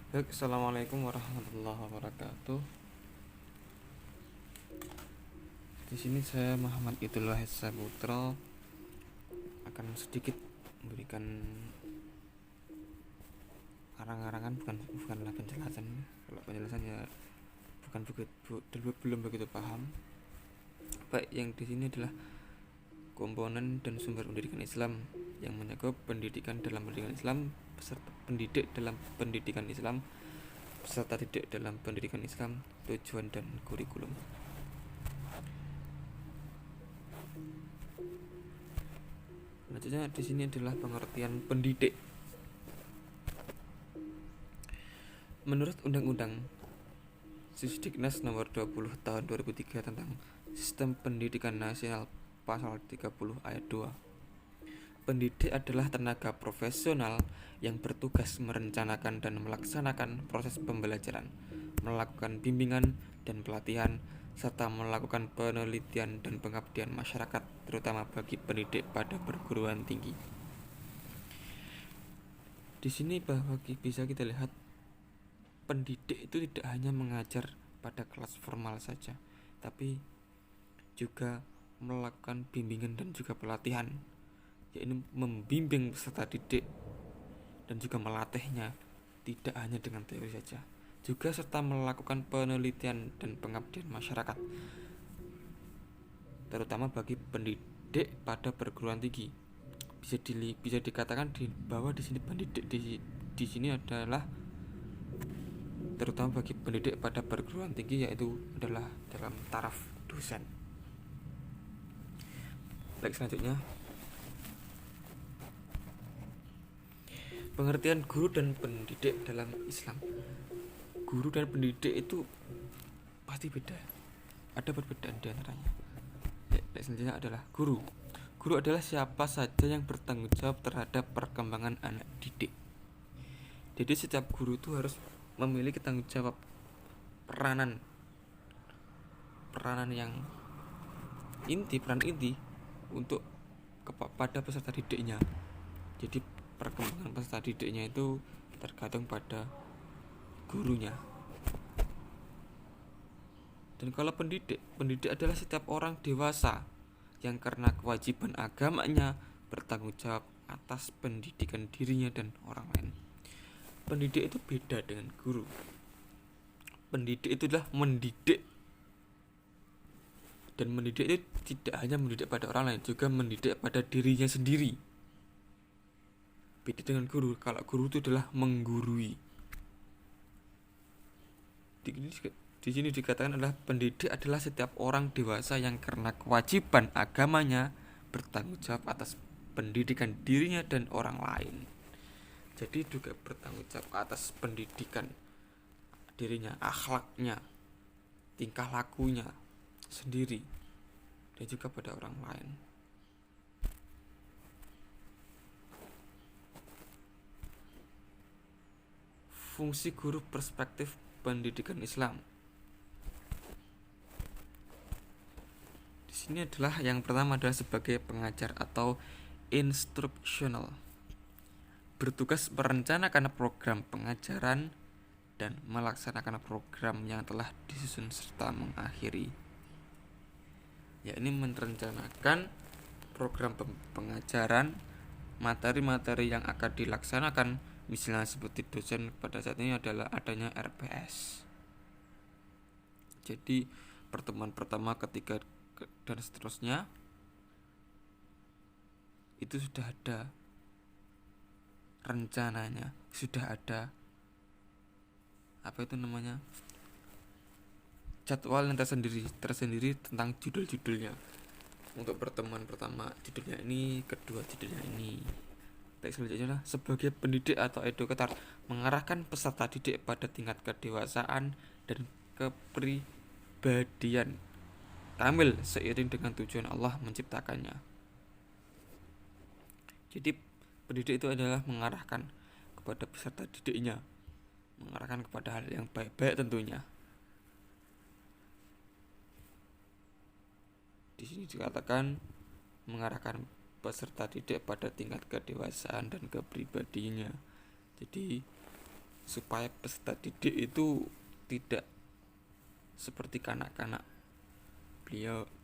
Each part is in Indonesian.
Baik, assalamualaikum warahmatullahi wabarakatuh. Di sini saya Muhammad Idul Wahid Saputra akan sedikit memberikan arang-arangan, bukanlah penjelasan. Kalau penjelasan ya bukan belum begitu paham. Baik, yang di sini adalah komponen dan sumber pendidikan Islam yang mencakup pendidikan dalam pendidikan Islam, peserta pendidik dalam pendidikan Islam, peserta didik dalam pendidikan Islam, tujuan dan kurikulum. Selanjutnya di sini adalah pengertian pendidik. Menurut Undang-Undang Sisdiknas Nomor 20 Tahun 2003 tentang Sistem Pendidikan Nasional Pasal 30 Ayat 2, pendidik adalah tenaga profesional yang bertugas merencanakan dan melaksanakan proses pembelajaran, melakukan bimbingan dan pelatihan, serta melakukan penelitian dan pengabdian masyarakat, terutama bagi pendidik pada perguruan tinggi. Di sini bahwa bisa kita lihat pendidik itu tidak hanya mengajar pada kelas formal saja, tapi juga melakukan bimbingan dan juga pelatihan, yaitu membimbing peserta didik dan juga melatihnya tidak hanya dengan teori saja, juga serta melakukan penelitian dan pengabdian masyarakat, terutama bagi pendidik pada perguruan tinggi. Bisa dikatakan bahwa di sini pendidik di sini adalah terutama bagi pendidik pada perguruan tinggi, yaitu adalah dalam taraf dosen. Baik, selanjutnya pengertian guru dan pendidik dalam Islam. Guru dan pendidik itu pasti beda, ada perbedaan di antaranya. Selanjutnya adalah guru. Guru adalah siapa saja yang bertanggung jawab terhadap perkembangan anak didik. Jadi setiap guru itu harus memiliki tanggung jawab, peranan yang peran inti untuk kepada peserta didiknya. Jadi perkembangan peserta didiknya itu tergantung pada gurunya. Dan kalau pendidik adalah setiap orang dewasa yang karena kewajiban agamanya bertanggung jawab atas pendidikan dirinya dan orang lain. Pendidik itu beda dengan guru. Pendidik itu adalah mendidik, dan mendidik itu tidak hanya mendidik pada orang lain, juga mendidik pada dirinya sendiri. Beda dengan guru. Kalau guru itu adalah menggurui. Di sini dikatakan adalah pendidik adalah setiap orang dewasa yang karena kewajiban agamanya bertanggung jawab atas pendidikan dirinya dan orang lain. Jadi juga bertanggung jawab atas pendidikan dirinya, akhlaknya, tingkah lakunya sendiri, dan juga pada orang lain. Fungsi guru perspektif pendidikan Islam. Di sini adalah yang pertama adalah sebagai pengajar atau instruksional, bertugas merencanakan program pengajaran dan melaksanakan program yang telah disusun serta mengakhiri, yakni merencanakan program pengajaran, materi-materi yang akan dilaksanakan. Misalnya seperti dosen pada saat ini adalah adanya RPS. Jadi pertemuan pertama, ketiga, dan seterusnya itu sudah ada rencananya, sudah ada jadwal yang tersendiri tentang judul-judulnya. Untuk pertemuan pertama judulnya ini, kedua judulnya ini. Baik, selanjutnya sebagai pendidik atau edukator, mengarahkan peserta didik pada tingkat kedewasaan dan kepribadian kamil seiring dengan tujuan Allah menciptakannya. Jadi pendidik itu adalah mengarahkan kepada peserta didiknya, mengarahkan kepada hal yang baik-baik tentunya. Di sini dikatakan mengarahkan peserta didik pada tingkat kedewasaan dan kepribadiannya. Jadi supaya peserta didik itu tidak seperti kanak-kanak.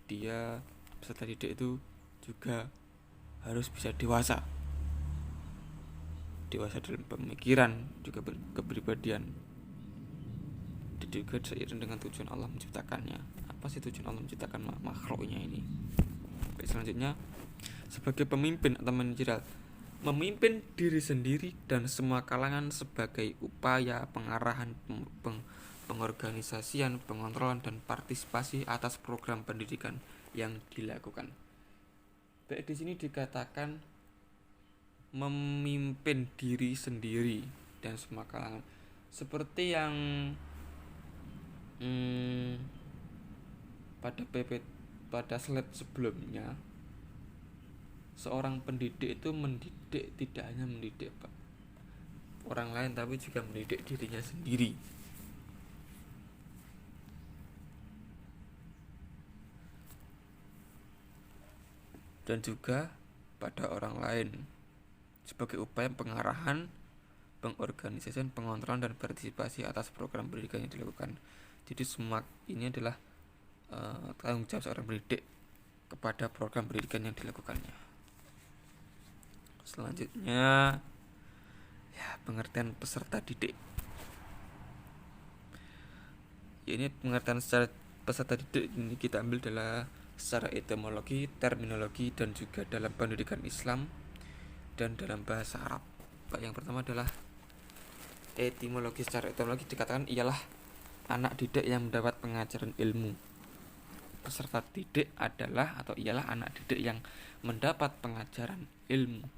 Dia peserta didik itu juga harus bisa dewasa dalam pemikiran, juga kepribadian. Juga seiring dengan tujuan Allah menciptakannya. Apa sih tujuan Allah menciptakan makhluknya ini? Baik, selanjutnya, sebagai pemimpin atau manajer, memimpin diri sendiri dan semua kalangan sebagai upaya pengarahan, pengorganisasian, pengontrolan, dan partisipasi atas program pendidikan yang dilakukan. Baik, di sini dikatakan memimpin diri sendiri dan semua kalangan, seperti yang pada slide sebelumnya. Seorang pendidik itu mendidik, tidak hanya mendidik orang lain, tapi juga mendidik dirinya sendiri. Dan juga pada orang lain, sebagai upaya pengarahan, pengorganisasian, pengontrolan, dan partisipasi atas program pendidikan yang dilakukan. Jadi semua ini adalah tanggung jawab seorang pendidik kepada program pendidikan yang dilakukannya. Selanjutnya, ya, pengertian peserta didik. Ini pengertian secara peserta didik ini kita ambil adalah secara etimologi, terminologi, dan juga dalam pendidikan Islam dan dalam bahasa Arab. Yang pertama adalah etimologi. Secara etimologi dikatakan ialah anak didik yang mendapat pengajaran ilmu. Peserta didik adalah atau ialah anak didik yang mendapat pengajaran ilmu.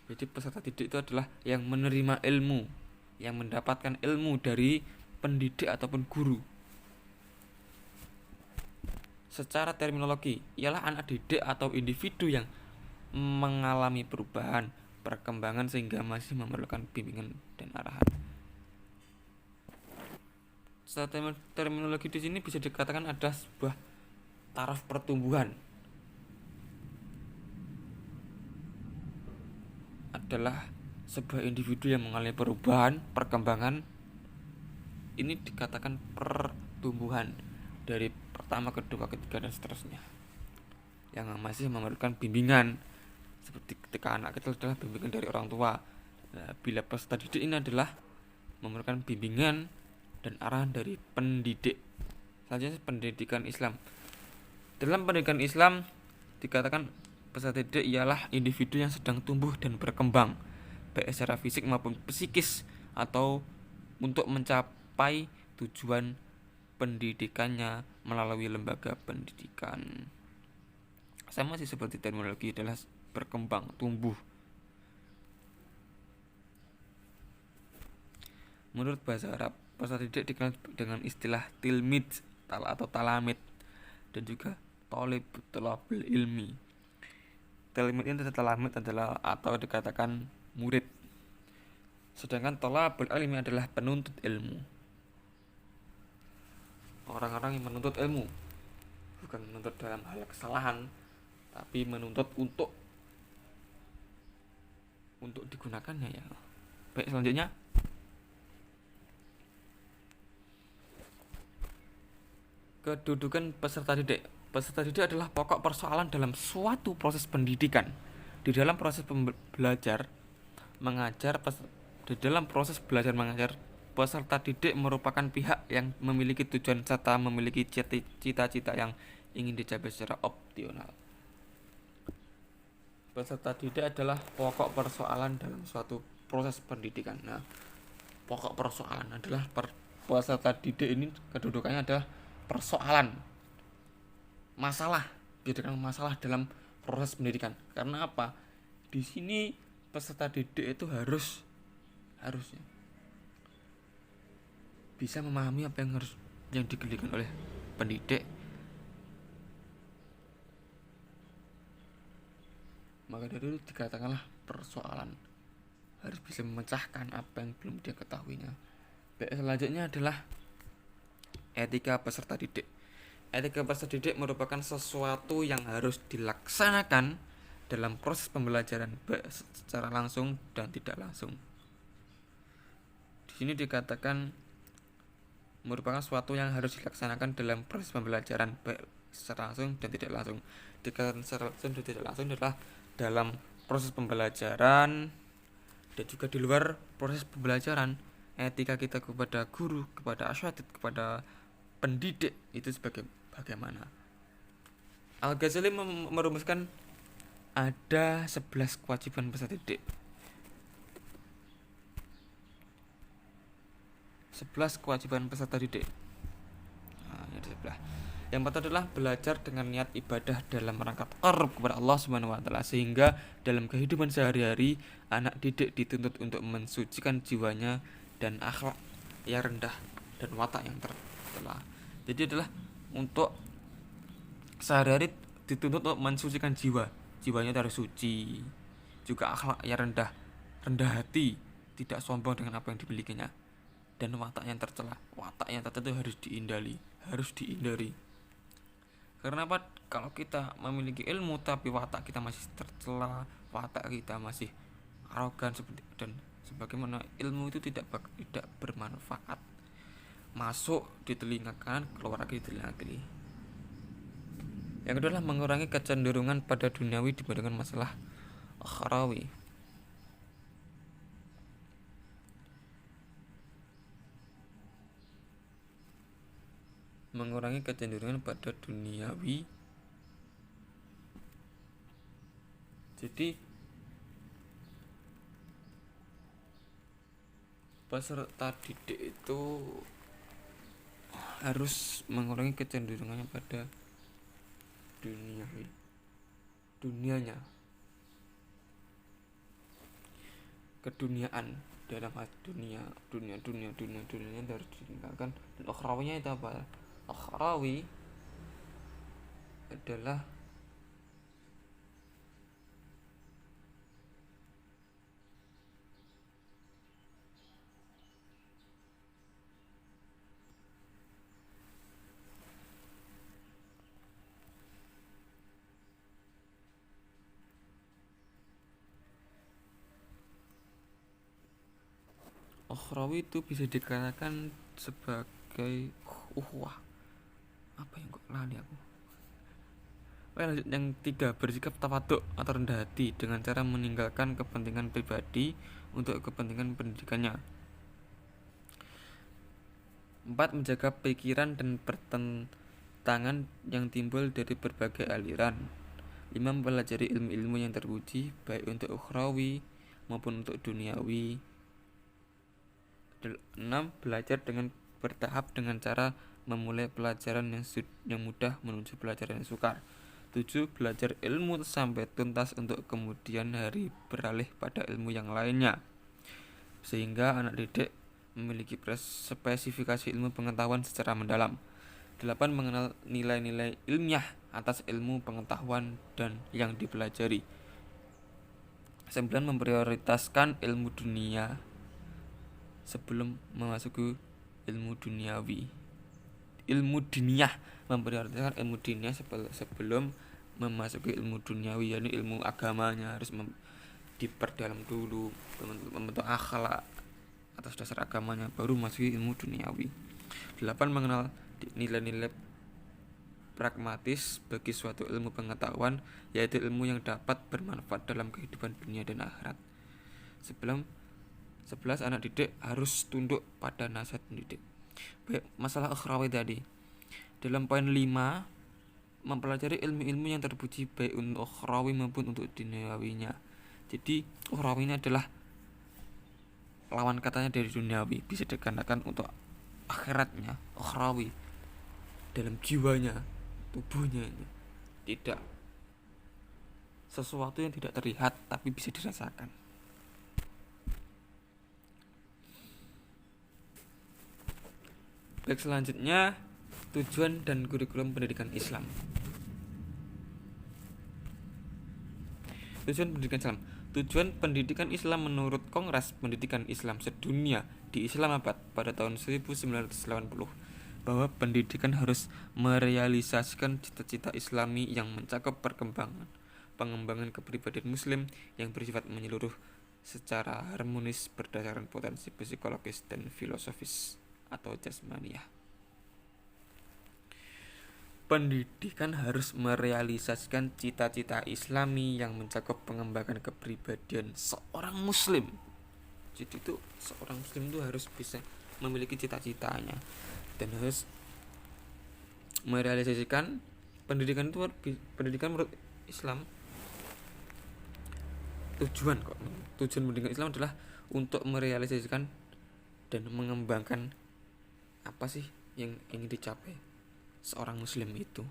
Jadi peserta didik itu adalah yang menerima ilmu, yang mendapatkan ilmu dari pendidik ataupun guru. Secara terminologi, ialah anak didik atau individu yang mengalami perubahan, perkembangan sehingga masih memerlukan bimbingan dan arahan. Secara terminologi di sini bisa dikatakan ada sebuah taraf pertumbuhan. Adalah sebuah individu yang mengalami perubahan, perkembangan. Ini dikatakan pertumbuhan dari pertama, kedua, ketiga, dan seterusnya, yang masih memerlukan bimbingan. Seperti ketika anak kecil adalah bimbingan dari orang tua. Nah, bila peserta didik ini adalah memerlukan bimbingan dan arahan dari pendidik. Selanjutnya, pendidikan Islam. Dalam pendidikan Islam dikatakan peserta didik ialah individu yang sedang tumbuh dan berkembang, baik secara fisik maupun psikis, atau untuk mencapai tujuan pendidikannya melalui lembaga pendidikan. Sama sih seperti terminologi, adalah berkembang, tumbuh. Menurut bahasa Arab, peserta didik dikenal dengan istilah tilmid atau talamid, dan juga thalibul ilmi. Tilmid ini talamid adalah atau dikatakan murid, sedangkan thalibul ilmi adalah penuntut ilmu. Orang-orang yang menuntut ilmu, bukan menuntut dalam hal kesalahan, tapi menuntut untuk digunakannya, ya. Baik, selanjutnya, kedudukan peserta didik. Peserta didik adalah pokok persoalan dalam suatu proses pendidikan. Di dalam proses belajar mengajar, peserta didik merupakan pihak yang memiliki tujuan serta memiliki cita-cita yang ingin dicapai secara optimal. Peserta didik adalah pokok persoalan dalam suatu proses pendidikan. Nah, pokok persoalan adalah peserta didik ini kedudukannya adalah persoalan, masalah, biarkan masalah dalam proses pendidikan. Karena apa? Di sini peserta didik itu harusnya bisa memahami apa yang dikendalikan oleh pendidik. Maka dari itu dikatakanlah persoalan, harus bisa memecahkan apa yang belum dia ketahuinya. Baik, selanjutnya adalah etika peserta didik. Etika peserta didik merupakan sesuatu yang harus dilaksanakan dalam proses pembelajaran, baik secara langsung dan tidak langsung. Di sini dikatakan merupakan suatu yang harus dilaksanakan dalam proses pembelajaran baik secara langsung dan tidak langsung. Dikatakan secara langsung dan tidak langsung adalah dalam proses pembelajaran dan juga di luar proses pembelajaran. Etika kita kepada guru, kepada asyatid, kepada pendidik itu sebagai bagaimana. Al-Ghazali merumuskan ada 11 kewajiban peserta didik. 11 kewajiban peserta didik. Nah, ini ada sebelah. Yang pertama adalah belajar dengan niat ibadah dalam rangka taqarrub kepada Allah Subhanahu wa taala, sehingga dalam kehidupan sehari-hari anak didik dituntut untuk mensucikan jiwanya dan akhlak yang rendah dan watak yang tercela. Jadi adalah untuk sehari-hari dituntut untuk mensucikan jiwanya harus suci, juga akhlak yang rendah hati, tidak sombong dengan apa yang dimilikinya, dan watak yang tercela itu harus dihindari. Karena apa? Kalau kita memiliki ilmu tapi watak kita masih tercela, watak kita masih arogan dan sebagaimana, ilmu itu tidak bermanfaat. Masuk di telinga kanan, keluar lagi di telinga kiri. Yang kedua adalah mengurangi kecenderungan pada duniawi dibandingkan masalah akhrawi. Mengurangi kecenderungan pada duniawi. Jadi peserta didik itu harus mengurangi kecenderungannya pada dunianya, keduniaan dalam dunia harus ditinggalkan. Dan akhrawinya itu apa? Akhrawi adalah akhrawi itu bisa dikatakan sebagai uhwah. Apa yang kok lali aku? Lanjut, yang tiga, bersikap tawaduk atau rendah hati dengan cara meninggalkan kepentingan pribadi untuk kepentingan pendidikannya. 4. Menjaga pikiran dan pertentangan yang timbul dari berbagai aliran. 5. Mempelajari ilmu-ilmu yang terpuji baik untuk ukhrawi maupun untuk duniawi. 6. Belajar dengan bertahap dengan cara memulai pelajaran yang mudah menuju pelajaran yang sukar. 7. Belajar ilmu sampai tuntas untuk kemudian hari beralih pada ilmu yang lainnya, sehingga anak didik memiliki spesifikasi ilmu pengetahuan secara mendalam. 8. Mengenal nilai-nilai ilmiah atas ilmu pengetahuan dan yang dipelajari. 9. Memprioritaskan ilmu dunia sebelum memasuki ilmu duniawi. Memprioritaskan ilmu dunia sebelum memasuki ilmu duniawi, yakni ilmu agamanya harus diperdalam dulu, membentuk akhlak atas dasar agamanya, baru masuki ilmu duniawi. 8. Mengenal nilai-nilai pragmatis bagi suatu ilmu pengetahuan, yaitu ilmu yang dapat bermanfaat dalam kehidupan dunia dan akhirat. 11. Anak didik harus tunduk pada nasihat pendidik. Baik, masalah ukhrawi tadi. Dalam poin 5, mempelajari ilmu-ilmu yang terpuji baik untuk ukhrawi maupun untuk duniawinya. Jadi ukhrawi ini adalah lawan katanya dari duniawi, bisa dikatakan untuk akhiratnya. Ukhrawi dalam jiwanya, tubuhnya ini tidak sesuatu yang tidak terlihat tapi bisa dirasakan. Baik, selanjutnya tujuan dan kurikulum pendidikan Islam. Tujuan pendidikan Islam menurut Kongres Pendidikan Islam Sedunia di Islamabad pada tahun 1980 bahwa pendidikan harus merealisasikan cita-cita Islami yang mencakup pengembangan kepribadian Muslim yang bersifat menyeluruh secara harmonis berdasarkan potensi psikologis dan filosofis atau jasmaniah. Pendidikan harus merealisasikan cita-cita Islami yang mencakup pengembangan kepribadian seorang muslim. Jadi itu seorang muslim itu harus bisa memiliki cita-citanya dan harus merealisasikan pendidikan itu. Pendidikan menurut Islam, tujuan pendidikan Islam adalah untuk merealisasikan dan mengembangkan apa sih yang ingin dicapai seorang muslim itu.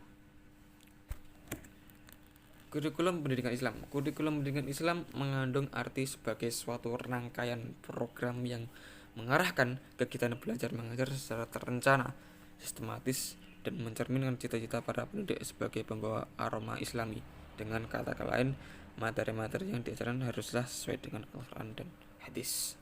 Kurikulum pendidikan Islam mengandung arti sebagai suatu rangkaian program yang mengarahkan kegiatan belajar mengajar secara terencana, sistematis, dan mencerminkan cita-cita para pendidik sebagai pembawa aroma Islami. Dengan kata lain, materi-materi yang diajarkan haruslah sesuai dengan Al-Quran dan hadis.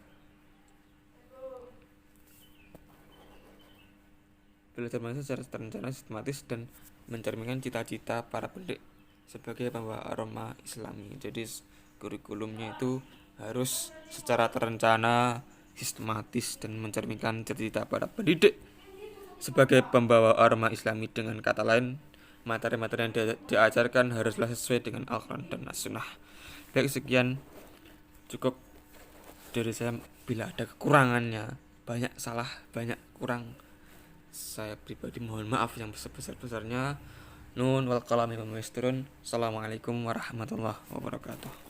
Belajar mengajar secara terencana, sistematis, dan mencerminkan cita-cita para pendidik sebagai pembawa aroma Islami. Jadi kurikulumnya itu harus secara terencana, sistematis, dan mencerminkan cita-cita para pendidik sebagai pembawa aroma Islami. Dengan kata lain, materi-materi yang diajarkan haruslah sesuai dengan Al-Quran dan As-Sunnah. Baik, sekian cukup dari saya. Bila ada kekurangannya, banyak salah, banyak kurang, saya pribadi mohon maaf yang sebesar-besarnya. Nun wal qalami wa ma yasturun. Assalamualaikum warahmatullahi wabarakatuh.